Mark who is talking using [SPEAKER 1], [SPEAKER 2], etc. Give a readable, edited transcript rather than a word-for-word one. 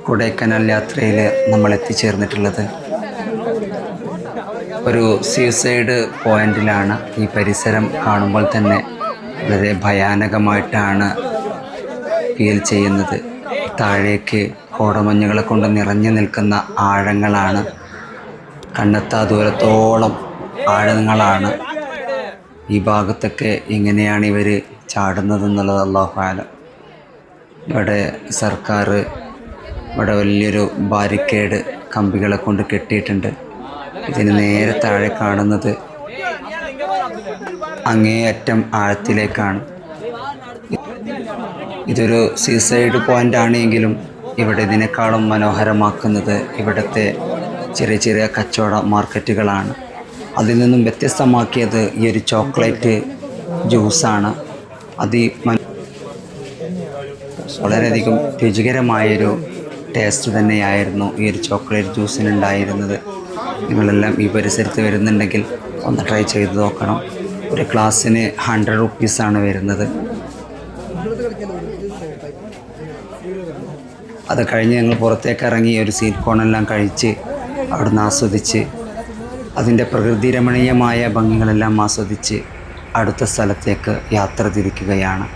[SPEAKER 1] കൊടൈക്കനാൽ യാത്രയിൽ നമ്മൾ എത്തിച്ചേർന്നിട്ടുള്ളത് ഒരു സൂസൈഡ് പോയിന്റിലാണ്. ഈ പരിസരം കാണുമ്പോൾ തന്നെ വളരെ ഭയാനകമായിട്ടാണ് ഫീൽ ചെയ്യുന്നത്. താഴേക്ക് കോടമഞ്ഞുകളെ കൊണ്ട് നിറഞ്ഞു നിൽക്കുന്ന ആഴങ്ങളാണ്. കണ്ണെത്താ ദൂരത്തോളം ആഴങ്ങളാണ്. ഈ ഭാഗത്തൊക്കെ എങ്ങനെയാണ് ഇവർ ചാടുന്നതെന്നുള്ളത് അല്ലാഹു ആലം. ഇവിടെ സർക്കാർ ഇവിടെ വലിയൊരു ബാരിക്കേഡ് കമ്പികളെ കൊണ്ട് കെട്ടിയിട്ടുണ്ട്. ഇതിന് നേരെ താഴെ കാണുന്നത് അങ്ങേയറ്റം ആഴത്തിലേക്കാണ്. ഇതൊരു സീസൈഡ് പോയിൻ്റ് ആണെങ്കിലും ഇവിടെ ഇതിനേക്കാളും മനോഹരമാക്കുന്നത് ഇവിടുത്തെ ചെറിയ ചെറിയ കച്ചവട മാർക്കറ്റുകളാണ്. അതിൽ നിന്നും വ്യത്യസ്തമാക്കിയത് ഈ ഒരു ചോക്ലേറ്റ് ജ്യൂസാണ്. അത് വളരെയധികം രുചികരമായൊരു ടേസ്റ്റ് തന്നെയായിരുന്നു ഈ ഒരു ചോക്ലേറ്റ് ജ്യൂസിനുണ്ടായിരുന്നത്. നിങ്ങളെല്ലാം ഈ പരിസരത്ത് വരുന്നുണ്ടെങ്കിൽ ഒന്ന് ട്രൈ ചെയ്ത് നോക്കണം. ഒരു ഗ്ലാസ്സിന് 100 റുപ്പീസാണ് വരുന്നത്. അത് കഴിഞ്ഞ് ഞങ്ങൾ പുറത്തേക്ക് ഇറങ്ങി ഒരു സ്വീറ്റ് കോണെല്ലാം കഴിച്ച് അവിടുന്ന് ആസ്വദിച്ച് അതിൻ്റെ പ്രകൃതി രമണീയമായ ഭംഗികളെല്ലാം ആസ്വദിച്ച് അടുത്ത സ്ഥലത്തേക്ക് യാത്ര തിരിക്കുകയാണ്.